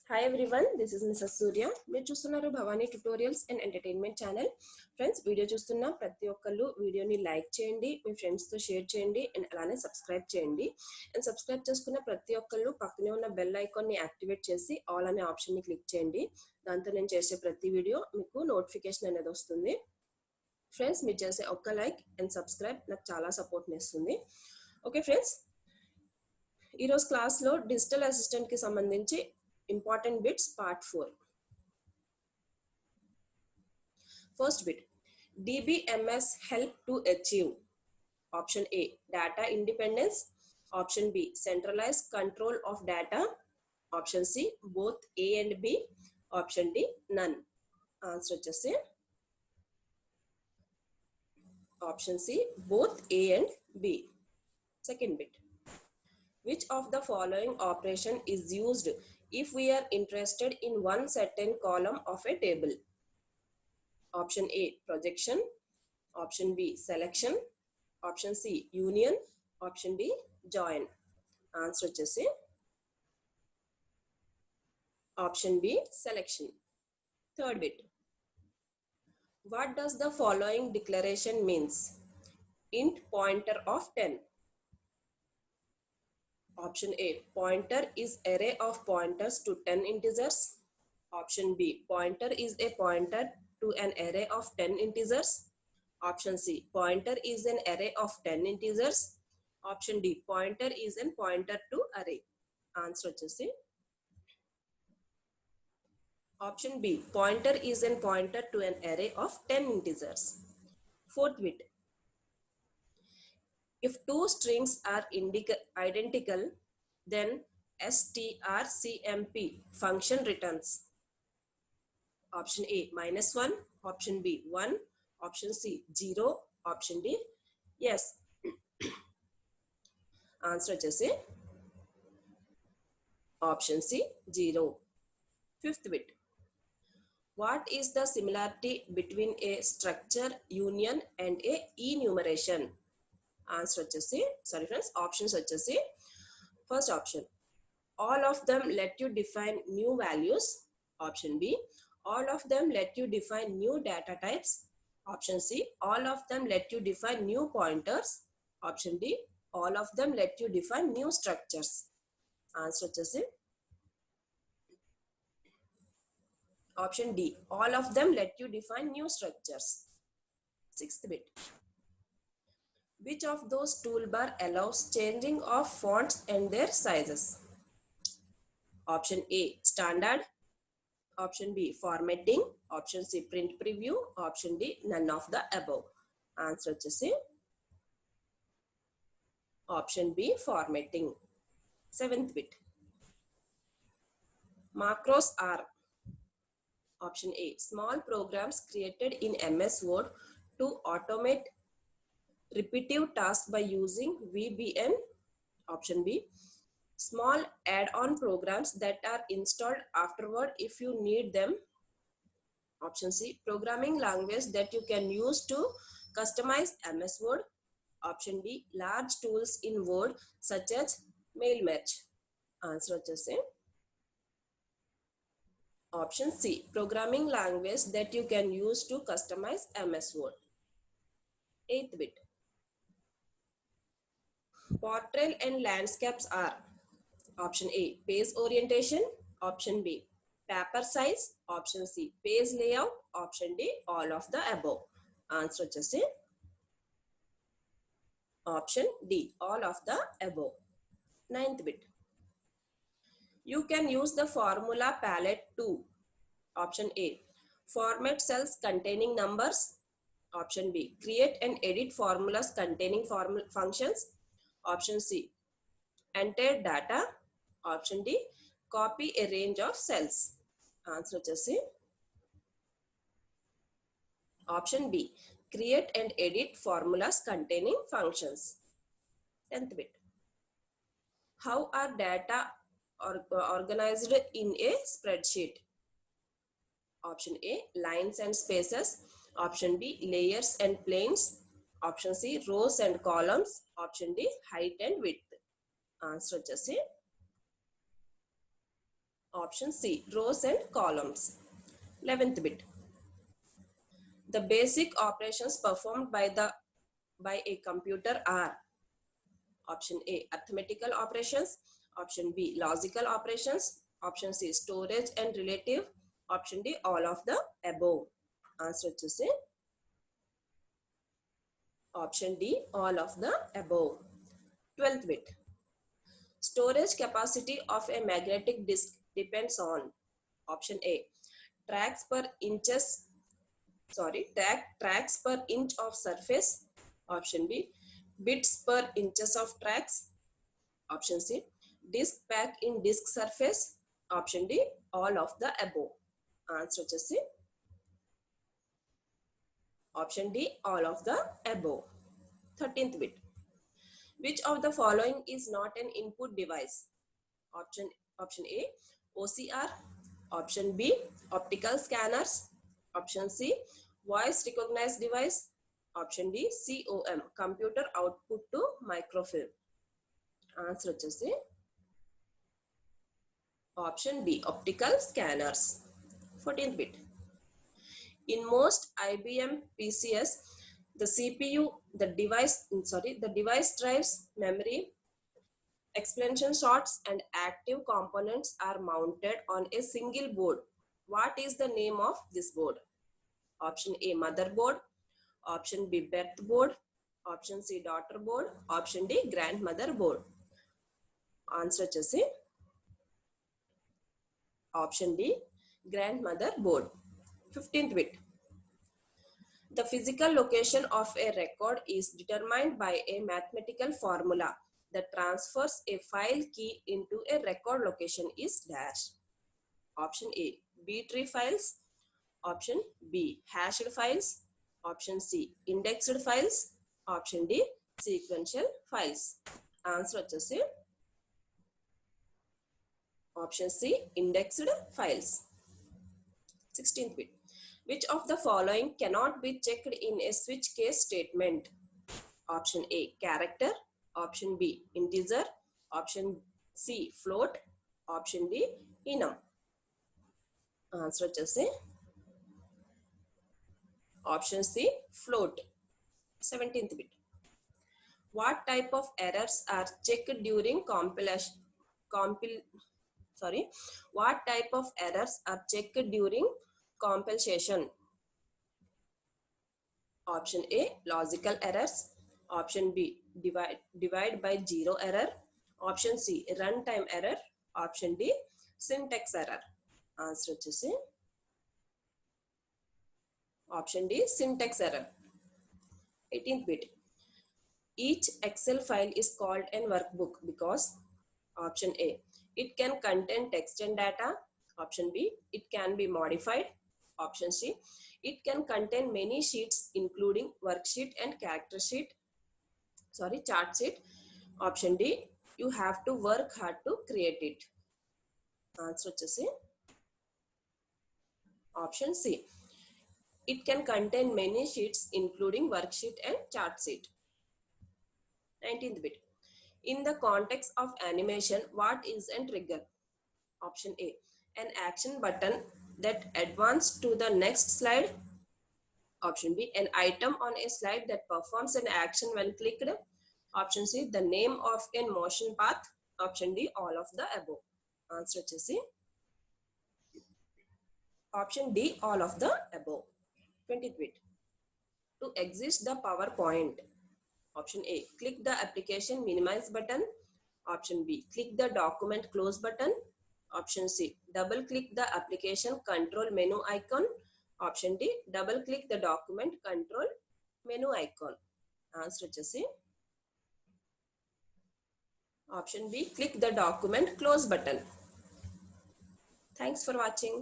Hi everyone, this is Mrs. Surya. మీరు చూస్తున్నారు Bhavani tutorials and entertainment channel. Friends, video చూస్తున్న ప్రతి ఒక్కళ్ళు వీడియోని లైక్ చేయండి, మీ ఫ్రెండ్స్తో షేర్ చేయండి అండ్ అలానే సబ్స్క్రైబ్ చేయండి. అండ్ సబ్స్క్రైబ్ చేసుకున్న ప్రతి ఒక్కళ్ళు పక్కనే ఉన్న బెల్ ఐకాన్ని యాక్టివేట్ చేసి ఆల్ అనే ఆప్షన్ని క్లిక్ చేయండి. దాంతో నేను చేసే ప్రతి వీడియో మీకు నోటిఫికేషన్ అనేది వస్తుంది. ఫ్రెండ్స్, మీరు చేసే ఒక్క లైక్ అండ్ సబ్స్క్రైబ్ నాకు చాలా సపోర్ట్ని ఇస్తుంది. ఓకే ఫ్రెండ్స్, ఈరోజు క్లాస్లో డిజిటల్ అసిస్టెంట్కి సంబంధించి important bits part 4. First bit, DBMS help to achieve option A, data independence, option B, centralized control of data, option C, both A and B, option D, none. Answer just option C, both A and B. Second bit, which of the following operation is used if we are interested in one certain column of a table? Option A, projection, option B, selection, option C, union, option D, join. Answer just option B, selection. Third bit, what does the following declaration means? Int pointer of 10. Option A, pointer is array of pointers to 10 integers. Option B, pointer is a pointer to an array of 10 integers. Option C, pointer is an array of 10 integers. Option D, pointer is a pointer to array. Answer వచ్చేసి option B, pointer is a pointer to an array of 10 integers. Fourth bit, if two strings are identical, then strcmp function returns option A, -1, option B, 1, option C, 0, option D, yes. Answer వచ్చేసి option C, 0. Fifth bit, what is the similarity between a structure, union and a enumeration? Answer వచ్చేసి sorry friends, options వచ్చేసి first option, all of them let you define new values. Option B, all of them let you define new data types. Option C, all of them let you define new pointers. Option D, all of them let you define new structures. Answer వచ్చేసి option D, all of them let you define new structures. Sixth bit, which of those toolbar allows changing of fonts and their sizes? Option A, standard. Option B, formatting. Option C, print preview. Option D, none of the above. Answer వచ్చేసి option B, formatting. Seventh bit, macros are option A, small programs created in MS Word to automate repetitive tasks by using VBN. Option B, small add-on programs that are installed afterward if you need them. Option C, programming language that you can use to customize MS Word. Option D, large tools in Word such as mail merge. Answer వచ్చేసి option C, programming language that you can use to customize MS Word. Eighth bit, portrait and landscapes are option A, page orientation. Option B, paper size. Option C, page layout. Option D, all of the above. Answer వచ్చేసి option D, all of the above. Ninth bit, you can use the formula palette to option A, format cells containing numbers. Option B, create and edit formulas containing functions. Option C, enter data. Option D, copy a range of cells. Answer వచ్చేసి option B, create and edit formulas containing functions. 10th bit, how are data organized in a spreadsheet? Option A, lines and spaces. Option B, layers and planes. Option C, rows and columns. Option D, height and width. Answer వచ్చేసి Option C, rows and columns. 11th bit. The basic operations performed by a computer are option A, arithmetical operations, option B, logical operations, option C, storage and relative, option D, all of the above. Answer to say option D, all of the above. 12th bit. Storage capacity of a magnetic disk depends on option A, tracks per inch of surface, option B, bits per inches of tracks, option C, disk pack in disk surface, option D, all of the above. Answer వచ్చేసి option D, all of the above. 13th bit. Which of the following is not an input device? Option A, OCR, option B, optical scanners, option C, voice recognized device, option D, COM, computer output to microfilm. Answer వచ్చేసి option B, optical scanners. 14th bit. In most IBM PCs, the CPU, the device drives, memory, expansion slots and active components are mounted on a single board. What is the name of this board? Option A, motherboard, option B, birth board, option C, daughter board, option D, grandmother board. Answer వచ్చేసి option D, grandmother board. 15th bit. The physical location of a record is determined by a mathematical formula that transfers a file key into a record location is dash. Option A, B-tree files, option B, hashed files, option C, indexed files, option D, sequential files. Answer వచ్చేసి option C, indexed files. 16th bit. Which of the following cannot be checked in a switch case statement? Option A, character, option B, integer, option C, float, option D, enum. Answer వచ్చేసి option C, float. 17th bit. What type of errors are checked during what type of errors are checked during compilation? Option A, logical errors, option B, divide by zero error, option C, runtime error, option D, syntax error. Answer వచ్చేసి option D, syntax error. 18th bit. Each Excel file is called a workbook because option A, it can contain text and data, option B, it can be modified, option C, it can contain many sheets including worksheet and chart sheet, option D, you have to work hard to create it. Answer వచ్చేసి option C, it can contain many sheets including worksheet and chart sheet. 19th bit. In the context of animation, what is a trigger? Option A, an action button that advances to the next slide. Option B, an item on a slide that performs an action when clicked. Option C, the name of a motion path. Option D, all of the above. Answer వచ్చేసి option D, all of the above. 20th bit. To exit the PowerPoint. Option A, click the application minimize button. Option B, click the document close button. Option C, double click the application control menu icon. Option D, double click the document control menu icon. Answer వచ్చేసి option B, click the document close button. Thanks for watching.